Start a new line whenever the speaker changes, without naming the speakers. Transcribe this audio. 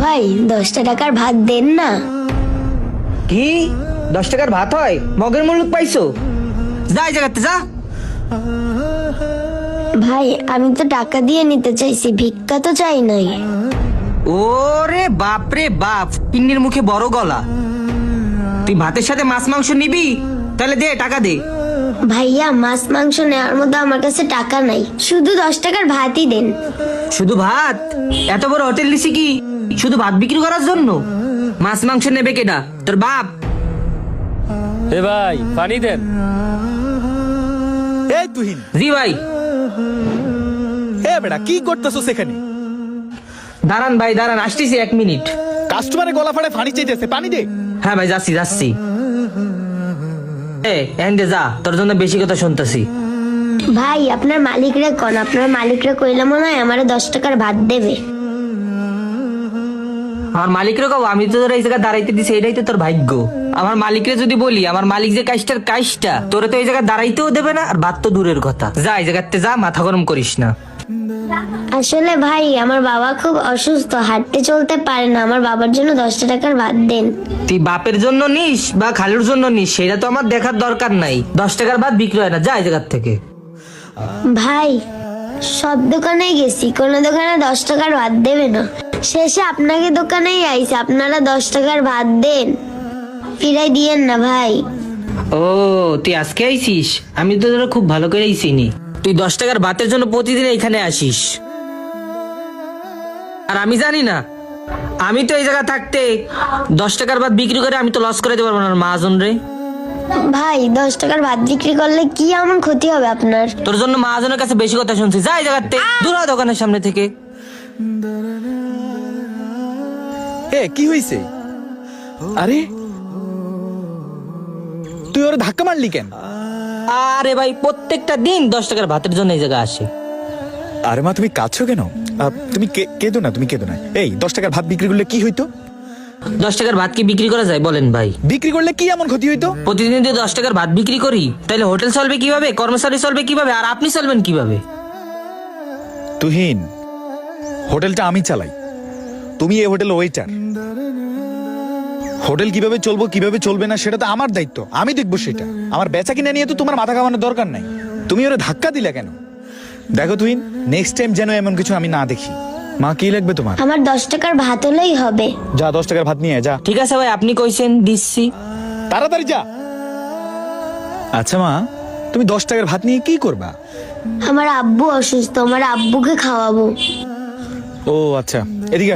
ভাই 10টা টাকার ভাত দেন না।
কি 10 টাকার ভাত হয়? মগের মুলুক পাইছো? যা এই জায়গাতে যা।
ভাই আমি তো টাকা দিয়ে নিতে চাইছি, ভিক্ষা তো চাই নাই।
ওরে বাপ রে বাপ, পিন্নির মুখে বড় গলা। তুই ভাতের সাথে মাছ মাংস নিবি? তাহলে দে, টাকা দে।
ভাইয়া মাছ মাংস নেওয়ার মতো আমার কাছে টাকা নাই, শুধু 10 টাকার ভাতই দেন।
শুধু ভাত? এত বড় হোটেল দিছি কি শুধু ভাত বিক্রি করার জন্য? মাছ মাংস নেবে কেডা? তোর বাপ?
এ ভাই পানি দেন।
এই তুহিন,
জি ভাই।
এ বেটা কি করতেছো সেখানে?
দাঁড়ান ভাই দাঁড়ান, আসতেছি 1 মিনিট।
কাস্টমারে গলা ফাড়ে পানি চাইতেছে, পানি দে।
হ্যাঁ ভাই যাচ্ছি যাচ্ছি। এন্ডে যা, তোর জন্য বেশি কথা শুনতেছি।
ভাই আপনার মালিকরা কোন? আপনার মালিকরা কইলে মনে হয় আমারে 10 টাকার ভাত দেবে।
আমার মালিকরে কব আমি তো তোর এই জায়গায় দাঁড়াইতে দিছি, এটাই তো তোর ভাগ্য। আমার মালিকরে যদি বলি, আমার মালিক যে কাজটা তোরে তো এই জায়গায় দাঁড়াইতেও দেবে না, আর ভাত তো দূরের কথা। যা এই জায়গাতে যা, মাথা গরম করিস না।
আসলে ভাই আমার বাবা খুব অসুস্থ, হাঁটতে চলতে পারে না, আমার বাবার জন্য 10টা টাকার ভাত দেন।
তুই বাপের জন্য নিস বা খালুর জন্য নিস সেটা তো আমার দেখার দরকার নাই। 10 টাকার ভাত বিক্রি হয় না, যা এই জায়গার থেকে।
ভাই সব দোকানে গেছি, কোন দোকানে 10 টাকার ভাত দেবে না, শেষে আপনাকে দোকানেই আইছে, আপনারা 10 টাকার ভাত দেন, ফিরাই দিয়েন না ভাই।
ও তুই আজকে আইছিস? আমি তো তোরা খুব ভালো করেই চিনি। তুই 10 টাকার ভাতের জন্য প্রতিদিন এখানে আসিস, আর আমি জানি না? আমি তো এই জায়গা থাকতে 10 টাকার ভাত বিক্রি করে আমি তো লস করে দিতে পারবো না মহাজন রে।
ভাই 10 টাকার ভাত বিক্রি করলে কি এমন ক্ষতি হবে আপনার?
তোর জন্য মহাজনের কাছে বেশি কথা শুনছি, যা এই জায়গাতে দূর হ দোকানের সামনে থেকে।
এ কি হইছে? আরে তুই ওরে ধাক্কা মারলি কেন?
আরে ভাই প্রত্যেকটা দিন 10 টাকার ভাতের জন্য এই জায়গায় আসে।
আরে মা তুমি কাঁদছো কেন? তুমি কেঁদো না, তুমি কেঁদো না। এই 10 টাকার ভাত বিক্রি করলে কি হইতো?
10 টাকার ভাত কি বিক্রি করা যায় বলেন ভাই?
বিক্রি করলে কি এমন ক্ষতি হইতো?
প্রতিদিন যদি 10 টাকার ভাত বিক্রি করি তাহলে হোটেল চলবে কিভাবে, কর্মচারী চলবে কিভাবে, আর আপনি চলবেন কিভাবে?
তুহিন, হোটেলটা আমি চালাই, তুমি এই হোটেল ওয়েটার। হোটেল কিভাবে চলবো কিভাবে চলবে না সেটা তো আমার দায়িত্ব, আমি দেখবো সেটা। আমার বেচা কিনা নিয়ে তো তোমার মাথা ঘামানোর দরকার নাই। তুমি ওরা ধাক্কা দিলে কেন? দেখো তুহিন, নেক্সট টাইম যেন এমন কিছু আমি না দেখি। মা কি লাগবে তোমার?
আমার 10 টাকার ভাত হলেই হবে।
যা 10 টাকার ভাত নিয়ে আয়, যা
ঠিক আছে ভাই, আপনি কইছেন দিচ্ছি।
তাড়াতাড়ি যা। আচ্ছা মা, তুমি 10 টাকার ভাত নিয়ে কি করবা?
আমার আব্বু অসুস্থ, আমার আব্বুকে খাওয়াবো।
ও আচ্ছা, এদিকে